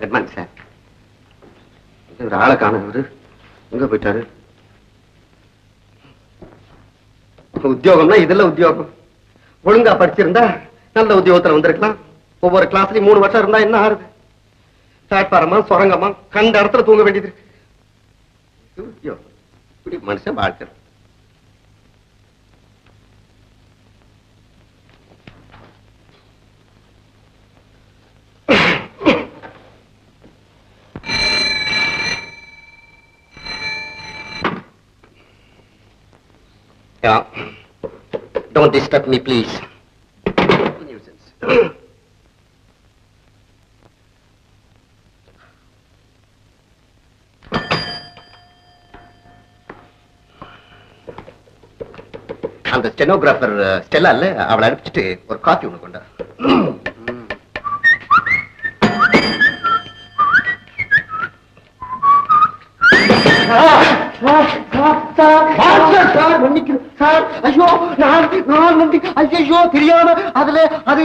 Good morning sir. ஒரு ஆளை காணவர் எங்க போயிட்டாரு? உத்தியோகம்னா இதெல்லாம் உத்தியோகம். ஒழுங்கா படிச்சிருந்தா நல்ல உத்தியோகத்துல வந்திருக்கலாம். ஒவ்வொரு கிளாஸ்லயும் 3 வருஷம் இருந்தா என்ன ஆறுது? பிளாட்பாரமா சுரங்கமா கண்ட இடத்துல தூங்க வேண்டியது இருக்கு. உத்தியோகம் இப்படி மனுஷன் வாழ்க்கை. Yeah. Don't disturb me, please. Nuisance. அந்த ஸ்டெனோகிராஃபர் ஸ்டெல்லா இல்ல, அவளை அனுப்பிச்சிட்டு ஒரு காஃபி ஒண்ணு கொண்டா. ஐயோ நான் வந்து ஐயோ தெரியாம அதுல அது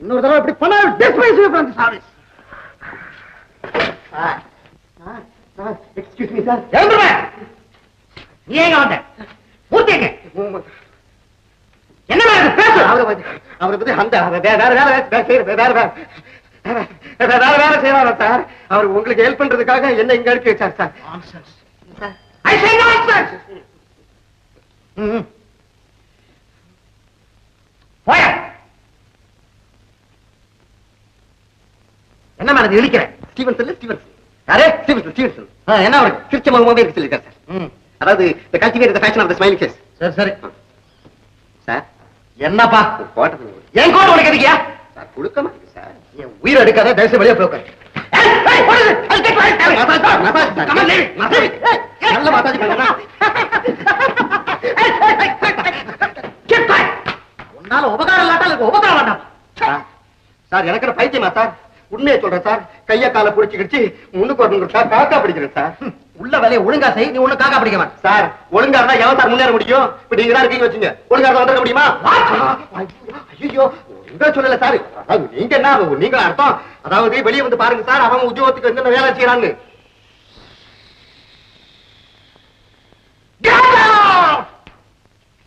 இன்னொரு தடவை இப்படி பண்ண எக்ஸ்கியூஸ் மீ சார். நீ எங்க வந்த? பூர்த்திங்க என்ன அவரை பத்தி அந்த வேற செய்வாரா சார்? அவர் உங்களுக்கு ஹெல்ப் பண்றதுக்காக என்ன இங்க அனுப்பி வச்சார் சார். என்ன மாதிரி இழிக்கிறேன்? ஸ்டீவன்சன் ஸ்டீவன்சன் யாரே? ஸ்டீவன்சன் ஸ்டீவன்சன் என்ன அவருக்கு சிரிச்ச முகமாவே இருக்கு சொல்லிருக்காரு சார். அதாவது the cultivate the fashion of the smiling face. சரி சரி சார். என்னப்பா கோட்டை என் கோட் உனக்கு எதுக்கியா? சார் கொடுக்கமா இருக்கு சார். என் உயிர் எடுக்காத தேசம் வெளியே போக்க. நல்ல மாதாஜி உன்னால உபகாரம் இல்லாட்டால் உபகாரம் வேண்டாம் சார். எனக்கு பைத்தியமா சார்? உண்மையை சொல்றேன் சார். கைய காலை புடிச்சுக்கிடுச்சு முன்னுக்கு வரணும் சார். காக்கா பிடிக்கிறேன் சார். உள்ள வேலையை ஒழுங்கா செய். நீ ஒண்ணு காக்கா பிடிக்க மாட்டேன் சார். ஒழுங்கா இருந்தா எவன் சார் முன்னேற முடியும்? இப்ப நீங்க தான் இருக்கீங்க வச்சுங்க. ஒழுங்கா இருந்தா வந்துட முடியுமா? ஐயோ உங்க சொல்லல சார். நீங்க என்ன நீங்க அர்த்தம்? அதாவது வெளியே வந்து பாருங்க சார், அவன் உத்தியோகத்துக்கு என்னென்ன வேலை செய்யறாங்க.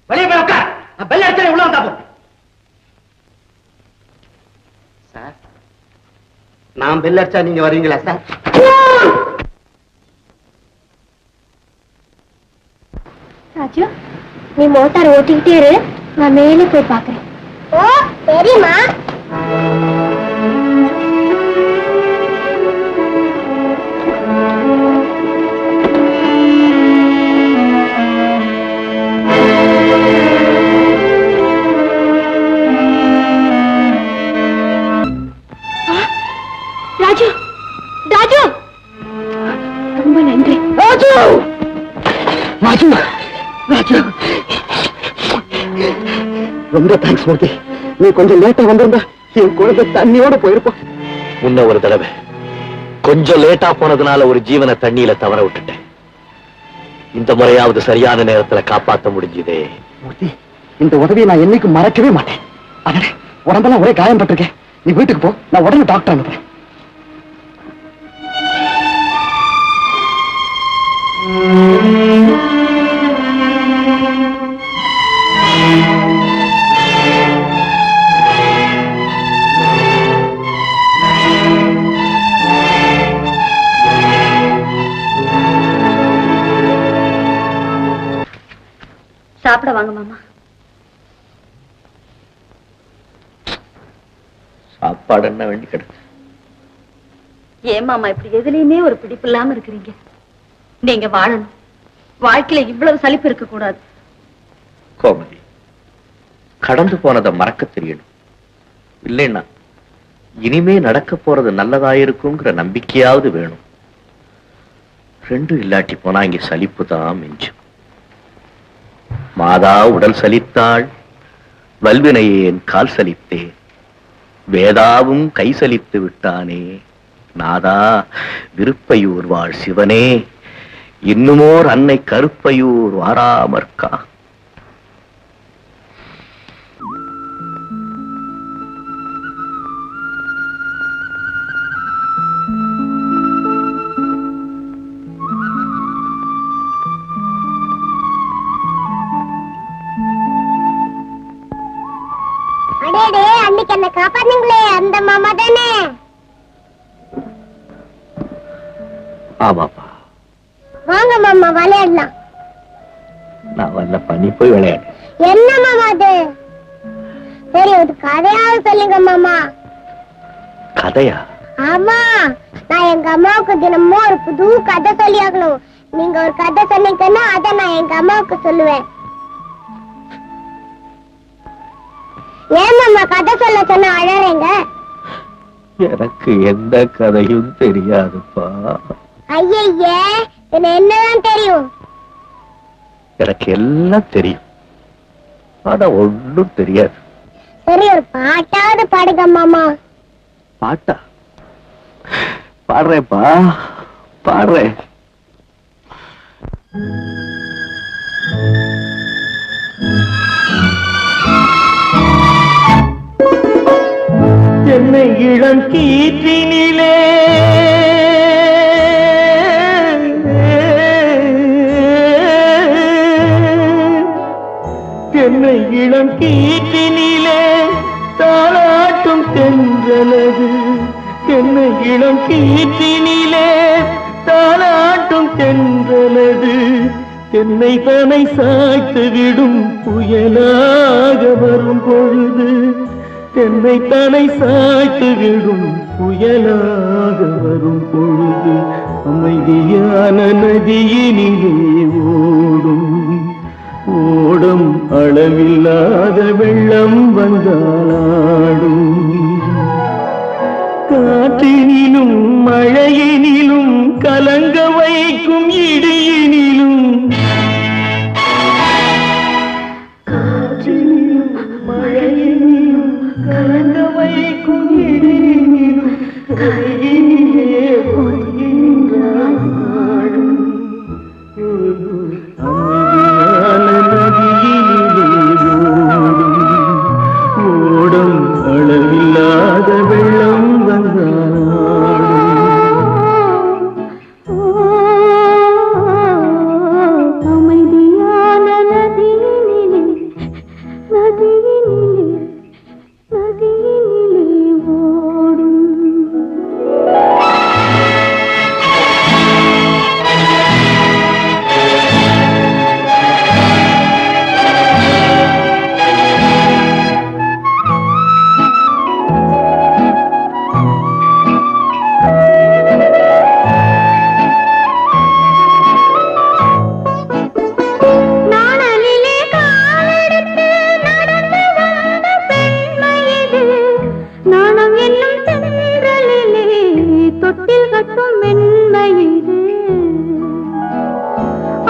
வெளியே போய் உட்கார். நான் பெல் அடிச்சே உள்ள வந்தா போ. சார் நான் பெல் அடிச்சா நீங்க வருவீங்களா சார்? ராஜு, நீ மோட்டார் ஓட்டிக்கிட்டே இரு, நான் மேலே போய் பாக்குறேன். ஓ சரிம்மா. ராஜு ராஜு ரொம்ப நன்றி. ராஜு ராஜு ராஜு ரொம்ப தேங்க்ஸ் மூர்த்தி. நீ கொஞ்சம் லேட்டா வந்திருந்தா என் குழந்தை தண்ணியோட போயிருப்போம். முன்ன ஒரு தடவை கொஞ்சம் லேட்டா போனதுனால ஒரு ஜீவனை தண்ணியில தவற விட்டுட்டேன். இந்த முறையாவது சரியான நேரத்துல காப்பாற்ற முடிஞ்சதே. மூர்த்தி, இந்த உதவியை நான் என்னைக்கு மறக்கவே மாட்டேன். அதே உடம்பெல்லாம் ஒரே காயம் பட்டிருக்கேன். நீ வீட்டுக்கு போ, நான் உடனே டாக்டர் அனுப்புறேன். சாப்பிட வாங்க மாமா. சாப்பாடு என்ன வேண்டி கிடக்கு? ஏன் மாமா இப்படி எதுலயுமே ஒரு பிடிப்பு இல்லாம இருக்கிறீங்க? நீங்க வாழணும். வாழ்க்கையில இவ்வளவு சலிப்பு இருக்க கூடாது. கோமதி, கடந்து போனதை மறக்க தெரியணும். இல்லைன்னா இனிமே நடக்க போறது நல்லதாயிருக்குங்கிற நம்பிக்கையாவது வேணும். ரெண்டும் இல்லாட்டி போனா இங்க சலிப்பு தான் மிஞ்சும். மாதா உடல் சலித்தாள், வல்வினையேன் கால் சலித்தேன், வேதாவும் கை சலித்து விட்டானே. நாதா விருப்பையூர் வாழ் சிவனே, இன்னுமோர் அன்னை கருப்பையூர் வாராமற்கா. என்ன காப்பாத்துங்களே, அந்த மாமா தானே? ஆமாப்பா. வாங்க மாமா விளையாடலாம். நான் வரலப்பா, நீ போய் விளையாடு. என்ன மாமா அது? சரி, ஒரு கதையாவது சொல்லுங்க மாமா. கதையா? ஆமா, நான் எங்க அம்மாவுக்கு தினமும் ஒரு புது கதை சொல்லி ஆகணும். நீங்க ஒரு கதை சொன்னீங்கன்னா அதை நான் எங்க அம்மாவுக்கு சொல்லுவேன். ஏன் மாமா கதை சொல்ல சொன்ன அழறீங்க? எனக்கு எந்த கதையும் தெரியாதுப்பா. ஐயே, என்னதான் தெரியும்? எனக்கு எல்லாம் தெரியும், ஆனா ஒண்ணும் தெரியாது. சரி, ஒரு பாட்டாவது பாடுங்க மாமா. பாட்டா? பாடுறேன்ப்பா, பாடுறேன். என்னை இளம் கீற்றினிலே என்னை இளம் கீற்றினிலே தாளாட்டும் தென்றலது. என்னை இளம் கீற்றினிலே தாளாட்டும் தென்றலது. என்னை தனை சாய்த்து விடும் புயலாக வரும் பொழுது. என்னை தனை சாய்த்து விடும் புயலாக வரும் பொழுது. அமைதியான நதியினிலே ஓடும் ஓடும் அளவில்லாத வெள்ளம் வந்தாளாடும். காற்றினிலும் மழையினிலும் கலங்க வைக்கும் இடியினிலும். காற்றினிலும் மழையினிலும் கலங்க வைக்கும் இடியினிலும் கையினிலே பொய்கின்றாள் நாடும். அமைதியான நதியினிலே ஓடும் அளவில்லாத வெள்ளம் வந்தாடும். அமைதியான நதியினிலே நதியினிலே நதியினிலே ஓடும். நாணலிலே காலெடுத்து நடந்து வந்த பெண்மையது. நாணம் என்னும் தென்றலிலே தொட்டில் கட்டும் மென்மையது.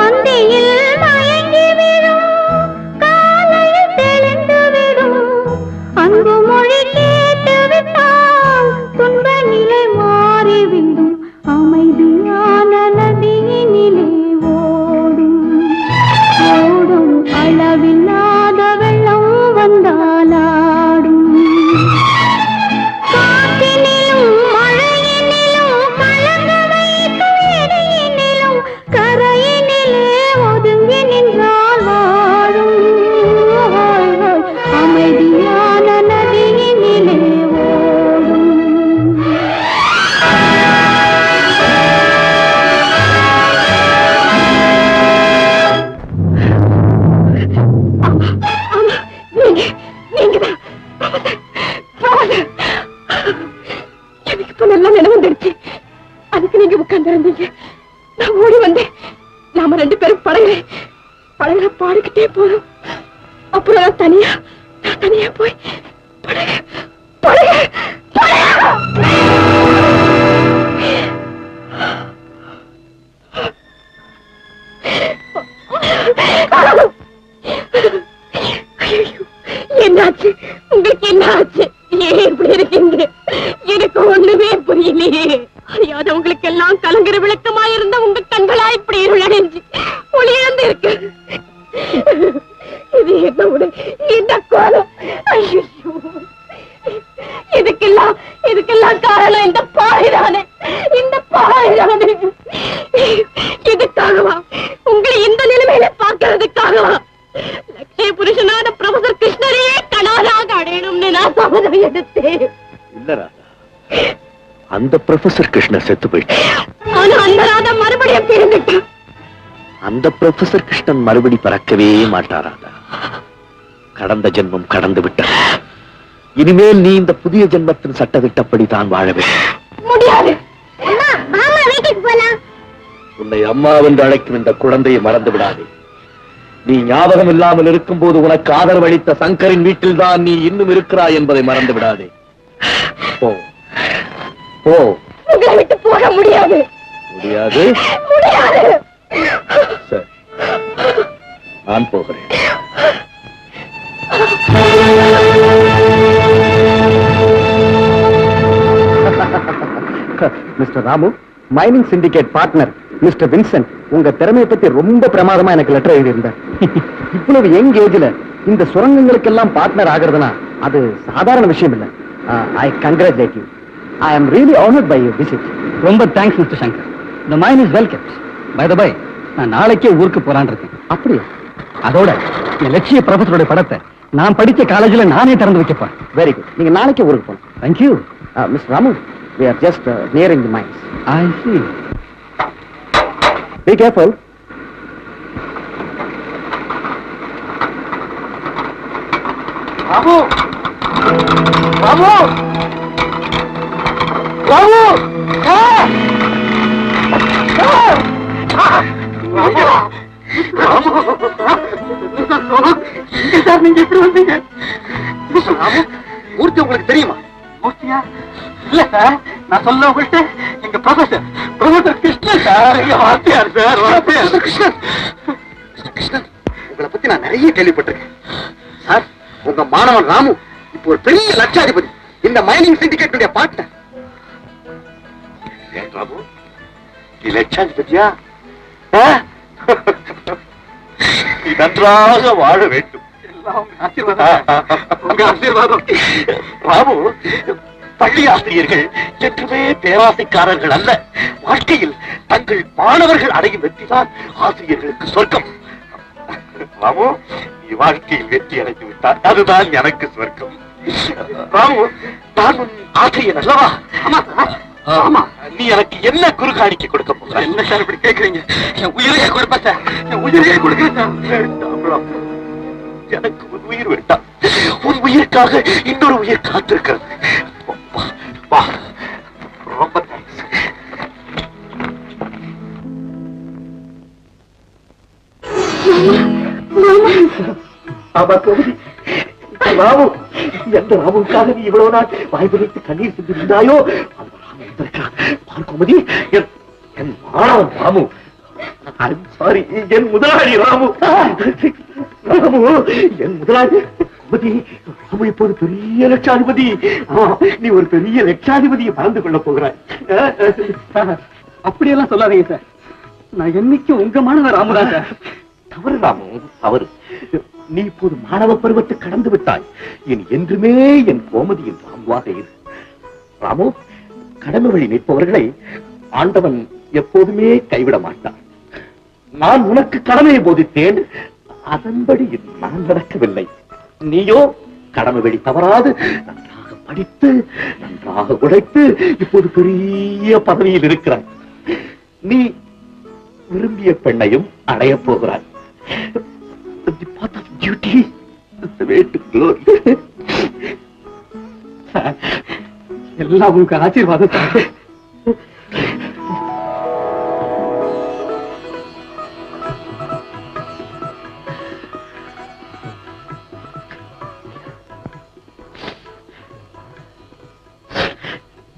அந்தியில் மயங்கி விடும், காலையில் தெளிந்து விடும். அன்பு மொழி கேட்டு விட்டால் துன்ப நிலை மாறிவிடும். அமைதியான நதியினிலே ஓடும் ஓடும் அளவில்லாத வெள்ளம் வந்தாலாடும். காற்றினிலும் மழையினிலும் கலங்க வைக்கும் இடியினிலும் கரையினிலே ஒதுங்கி நின்றால் வாழும். அமைதியான நதியினிலே ஓடும். எனக்கு இப்ப நல்லா நினைவு வந்துடுச்சு. அதுக்கு நீங்க உட்கார்ந்து நான் ஓடி வந்தேன். நாம ரெண்டு பேரும் படகுல பாடிக்கிட்டே போறோம். அப்புறம் நான் தனியா போய் படகு படகு என்னாச்சு உங்களுக்கு? என்ன ஆச்சு? ஏன் இப்படி இருக்கீங்க? எனக்கு ஒண்ணுமே புரியலையே. அறியாத உங்களுக்கு எல்லாம் கலங்குற விளக்கமா இருந்த உங்க கண்களா இப்படி இருளடைஞ்சு ஒளி இழந்து இருக்கு. இது என்ன கோலம்? ஐயோ, இதுக்கெல்லாம் காரணம் இந்த பாறைதானே. இதுக்காகவா? உங்களை இந்த நிலைமையில பார்க்கறதுக்காகவா? லட்சிய புருஷனான ப்ரொஃபசர் கிருஷ்ணரையே கணவனாக அடையணும்னு நான் சபதம் எடுத்தேன். இல்ல ராதா, அந்த ப்ரொஃபசர் கிருஷ்ணர் செத்து போயிட்டு. ஆனா அந்த ராதா மறுபடியும் பிறந்துட்டான். அந்த ப்ரொஃபசர் கிருஷ்ணன் மறுபடி பறக்கவே மாட்டாராதா. கடந்த ஜென்மம் கடந்து விட்டது. இனிமேல் நீ இந்த புதிய ஜென்மத்தின் சட்டத்திட்டப்படி தான் வாழவே முடியாது. வீட்டுக்கு போலாம். உன்னை அம்மாவென்று அழைக்கும் இந்த குழந்தையை மறந்து விடாதே. நீ ஞாபகம் இல்லாமல் இருக்கும் போது உனக்கு ஆதரவளித்த சங்கரின் வீட்டில் தான் நீ இன்னும் இருக்கிறாய் என்பதை மறந்து விடாதே. போ போ. உங்களை விட்டு போக முடியாது. முடியாது? முடியாது. சரி, நான் போகிறேன். Mister Ramu, mining syndicate partner mister Vincent உங்க திறமையை பத்தி ரொம்ப பிரமாதமா எனக்கு லெட்டர் எழுதியிருந்தார். இவ்வளவு யங் ஏஜ்ல இந்த சுரங்கங்களுக்கெல்லாம் பார்ட்னர் ஆகிறதுனா அது சாதாரண விஷயம் இல்ல. I congratulate you. I am really honoured by your visit. ரொம்ப thanks mister Shankar. The mine is well kept. By the way, நான் நாளைக்கே ஊருக்கு போறான் இருக்கேன். அப்படியா? அதோட என் லட்சிய ப்ரொஃபஸரோட படத்தை நான் படிச்ச காலேஜ்ல நானே திறந்து வைக்கப்பேன். Very good. நீங்க நாளைக்கே ஊருக்கு போகலாம். Thank you. Mister Ramu, we are just nearing the mines. I see. Be careful. Ramu, Ramu, Ramu, நீங்க எப்படி வந்தீங்க? மூர்த்தி உங்களுக்கு தெரியுமா? மூர்த்தியா? இல்ல சார், நான் சொல்ல உங்கள்கிட்ட எங்க ப்ரொஃபசர் கிருஷ்ணன் சார். வாத்தியார் சார், வாத்தியார் கிருஷ்ணன். கிருஷ்ணன், உங்களை பத்தி நான் நிறைய கேள்விப்பட்டிருக்கேன் சார். உங்க மாணவன் ராமு இப்போ ஒரு பெரிய லட்சாதிபதி, இந்த மைனிங் சிண்டிகேட்டுடைய பார்ட்னர். ராமு, நீ லட்சாதிபதியா? நீ நன்றாக வாழ வேண்டும். உங்க ஆசீர்வாதம். ராமு, பள்ளி ஆசிரியர்கள் என்றுமே பேராசைக்காரர்கள் அல்ல. வாழ்க்கையில் தங்கள் மாணவர்கள் அடையும் வெற்றிதான் ஆசிரியர்களுக்கு சொர்க்கம். ராமு, நீ வாழ்க்கையில் வெற்றி அடைந்து விட்டார், அதுதான் எனக்கு சொர்க்கம். ராமு, நான் உன் ஆசிரியன் அல்லவா? ஆமா சார். ஆமா. நீ எனக்கு என்ன குரு காணிக்கை கொடுக்க போற? என்ன சார் இப்படி கேக்குறீங்க? என் உயிரையே கொடுப்பேன் சார். என் உயிரையே கொடுக்கிறேன் சார். எனக்கு உன் உயிர் வேண்டாம். உன் உயிருக்காக இன்னொரு உயிர் காத்திருக்கிறது. ரொம்ப தேங்க்ஸ். ஆமா கோமதி, ராமு, எந்த ராமுக்காக நீ இவ்வளவு நாள் வாய்ப்பு கண்ணீர் செஞ்சிருந்தாயோ கோமதி, என் மாணவன் ராமு. சாரி, என் முதலாளி ராமு. ராமு, என் முதலாளி. கோமதி, ராமு இப்போது பெரிய லட்சாதிபதி. நீ ஒரு பெரிய லட்சாதிபதியை மறந்து கொள்ள போகிறாய். அப்படியெல்லாம் சொல்லாதீங்க சார். நான் என்னைக்கும் உங்க மாணவர் ராமுதான் சார். தவறு ராமு, தவறு. நீ இப்போது மாணவ பருவத்தை கடந்து விட்டாய். இனி என்றுமே என் கோமதியின் ராமுவாக இரு. ராமு, கடமை வழி நிற்பவர்களை ஆண்டவன் எப்போதுமே கைவிட மாட்டான். நான் உனக்கு கடமையை போதித்தேன், அதன்படி நான் நடக்கவில்லை. நீயோ கடமை வழி தவறாது நன்றாக படித்து நன்றாக உழைத்து இப்போது பெரிய பதவியில் இருக்கிறாய். நீ விரும்பிய பெண்ணையும் அடையப் போகிறாய். The path of duty is the way to glory. எல்லாம் உங்களுக்கு ஆசீர்வாதம் சார்.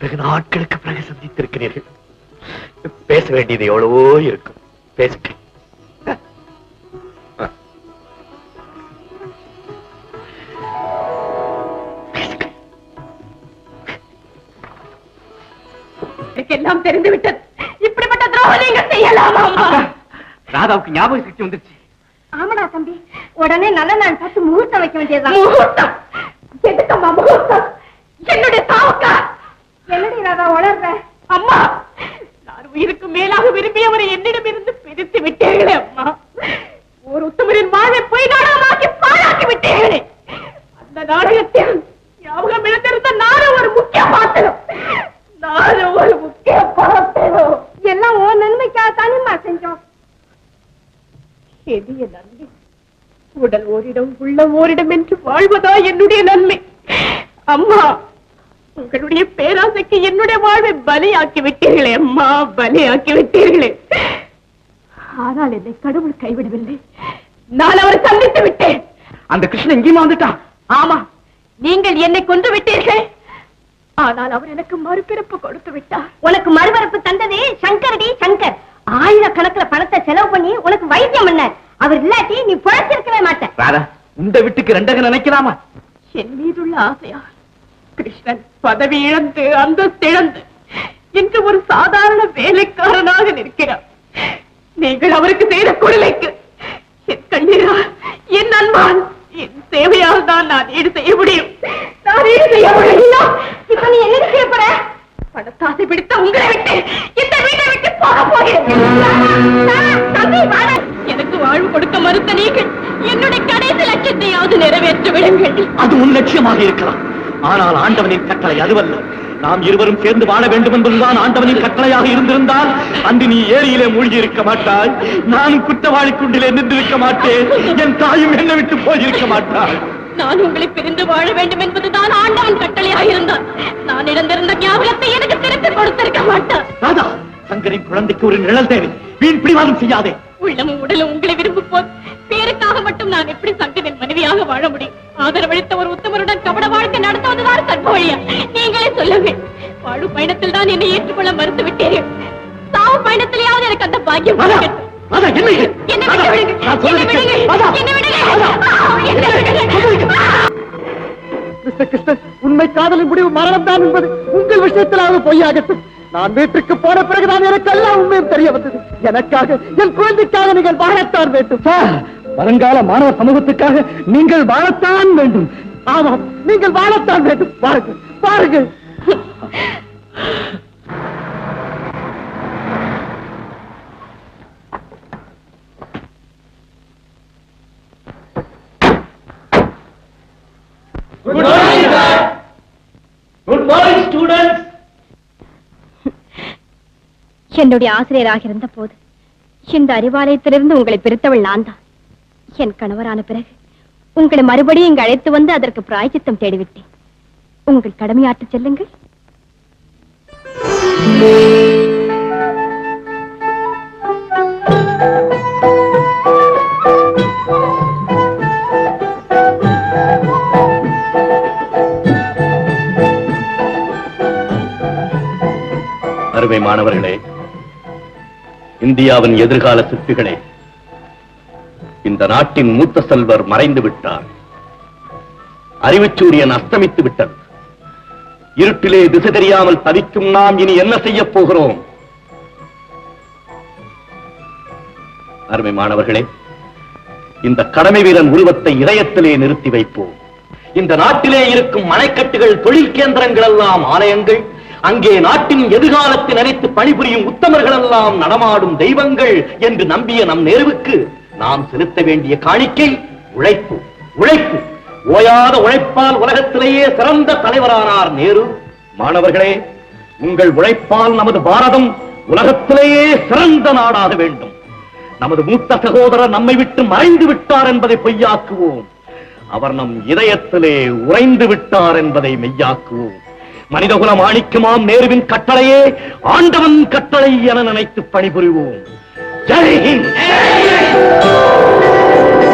வெகு நாட்களுக்கு பிறகு சந்தித்திருக்கிறீர்கள். பேச வேண்டியது எவ்வளவோ இருக்கும். பேசுங்க. எல்லாம் தெரிந்து விட்டது. இப்படிப்பட்ட துரோகம் நீங்க செய்யலாமா? ராதாவுக்கு ஞாபக சக்தி வந்துருச்சு. ஆமாடா தம்பி, உடனே நல்ல நாள் பார்த்து முகூர்த்தம் வைக்க வேண்டியதுதான். முகூர்த்தம்? எதுக்கம்மா முகூர்த்தம்? என்னுடைய சாவுக்கா? என்னடி ராதா உளர்ற? அம்மா, நான் உயிருக்கு மேலாக விரும்பியவரை என்னிடம் இருந்து பிரித்து விட்டீர்களே அம்மா. ஒரு உத்தமரின் வாழ்வை போய் நாடகமாக்கி பாழாக்கி விட்டீர்களே. அந்த நாடகத்தில் ஞாபகம் இழந்திருந்த நானும் ஓரிடம் என்று வாழ்வதா என்னுடைய நன்மை? அம்மா, உங்களுடைய பேராசைக்கு என்னுடைய வாழ்வை பலியாக்கி விட்டீர்களே அம்மா, பலியாக்கி விட்டீர்களே. ஆனால் என்னை கடவுள் கைவிடவில்லை. நான் அவரை சந்தித்து விட்டேன். அந்த கிருஷ்ணன் எங்கேயுமா வந்துட்டான்? ஆமா, நீங்கள் என்னை கொன்று விட்டீர்கள். ஆனால் அவர் எனக்கு மறுபிறப்பு கொடுத்து விட்டார். உனக்கு மறுபரப்பு தந்ததே சங்கரடி, சங்கர். ஆயிரக்கணக்கில் பணத்தை செலவு பண்ணி உனக்கு வைத்தியம் பண்ண. அவர் இல்லாட்டி நீ பிழைச்சிருக்கவே மாட்ட. ராதா, இந்த வீட்டுக்கு ரெண்டக நினைக்கலாமா? என் மீதுள்ள ஆசையா கிருஷ்ணன் பதவி இழந்து அந்தஸ்து இழந்து இன்று ஒரு சாதாரண வேலைக்காரனாக நிற்கிறார். நீங்கள் அவருக்கு செய்த கொடுமைக்கு என் கண்ணீரால், என் அன்பால், என் சேவையால் தான் நான் ஈடு செய்ய முடியும். நான் ஈடு செய்ய முடியும். இப்ப நீ என்ன செய்ய போற? பணத்தாசை பிடித்த உங்களை விட்டு இந்த வீட்டை விட்டு போக போகிறேன். எனக்கு வாழ்வு கொடுக்க மறுத்த நீங்கள் என்னுடைய கடைசி லட்சியத்தையாவது நிறைவேற்ற விடுங்கள். அது உன் லட்சியமாக இருக்கலாம், ஆனால் ஆண்டவனின் கட்டளை அதுவல்ல. நாம் இருவரும் சேர்ந்து வாழ வேண்டும் என்பதுதான் ஆண்டவனின் கட்டளையாக இருந்திருந்தால் அன்று நீ ஏரியிலே மூழ்கி இருக்க மாட்டாய், நானும் குற்றவாளி குண்டிலே நின்றிருக்க மாட்டேன், என் தாயும் என்னை விட்டு போயிருக்க மாட்டாள். நான் உங்களை பிரிந்து வாழ வேண்டும் என்பதுதான் ஆண்டவன் கட்டளையாக இருந்தான். நான் இழந்திருந்த ஞாபகத்தை எனக்கு திருப்பி கொடுத்திருக்க மாட்டான். ராதா, சங்கரின் குழந்தைக்கு ஒரு நிழல் தேவை, வீண் பிடிவாதம் செய்யாதே. உள்ளமும் உடலும் உங்களை விரும்பும் போது பேருக்காக மட்டும் நான் எப்படி சங்கரின் மனைவியாக வாழ முடியும்? ஆதரவளித்த ஒரு உத்தமருடன் கபட வாழ்க்கை நடத்துவதுதான் சர்வ வழியா? நீங்களே சொல்லுங்கள். வாழு பயணத்தில் தான் என்னை ஏற்றுக்கொள்ள மறுத்து விட்டீர்கள். சாவு பயணத்திலேயாவது எனக்கு அந்த பாக்கியம் கிடைக்கட்டும். உண்மை காதலின் முடிவு மரணம் தான் என்பது உங்கள் விஷயத்திலாவது பொய்யாகட்டும். நான் வீட்டுக்கு போன பிறகுதான் எனக்கு எல்லாம் உண்மையும் தெரிய வந்தது. எனக்காக, என் குழந்தைக்காக நீங்கள் வாழத்தான் வேண்டும். வருங்கால மாணவ சமூகத்துக்காக நீங்கள் வாழத்தான் வேண்டும். ஆமாம், நீங்கள் வாழத்தான் வேண்டும். பாருங்கள், பாருங்கள். Good morning, sir. Good morning, students. என்னுடைய ஆசிரியராக இருந்த போது இந்த அறிவாலயத்திலிருந்து உங்களை பிரித்தவள் நான் தான். என் கணவரான பிறகு உங்களை மறுபடியும் இங்கு அழைத்து வந்து அதற்கு பிராயச்சித்தம் தேடிவிட்டேன். உங்கள் கடமையாற்ற செல்லுங்கள். அருமை மாணவர்களே, இந்தியாவின் எதிர்கால சிற்பிகளே, இந்த நாட்டின் மூத்த செல்வர் மறைந்து விட்டார். அறிவுச்சூரியன் அஸ்தமித்து விட்டது. இருட்டிலே திசை தெரியாமல் தவிக்கும் நாம் இனி என்ன செய்ய போகிறோம்? அருமை மாணவர்களே, இந்த கடமை வீரன் உருவத்தை இதயத்திலே நிறுத்தி வைப்போம். இந்த நாட்டிலே இருக்கும் மனைக்கட்டுகள், தொழில் கேந்திரங்கள் எல்லாம் ஆலயங்கள், அங்கே நாட்டின் எதிர்காலத்தை நினைத்து பணிபுரியும் உத்தமர்கள் எல்லாம் நடமாடும் தெய்வங்கள் என்று நம்பிய நம் நேருவுக்கு நாம் செலுத்த வேண்டிய காணிக்கை உழைப்பு. உழைப்பு, ஓயாத உழைப்பால் உலகத்திலேயே சிறந்த தலைவரானார் நேரு. மாணவர்களே, உங்கள் உழைப்பால் நமது பாரதம் உலகத்திலேயே சிறந்த நாடாக வேண்டும். நமது மூத்த சகோதரர் நம்மை விட்டு மறைந்து விட்டார் என்பதை பொய்யாக்குவோம். அவர் நம் இதயத்திலே உறைந்து விட்டார் என்பதை மெய்யாக்குவோம். மனிதகுல மாணிக்கமாம் நேருவின் கட்டளையே ஆண்டவன் கட்டளை என நினைத்து பணிபுரிவோம். ஜெய் ஹிந்த்.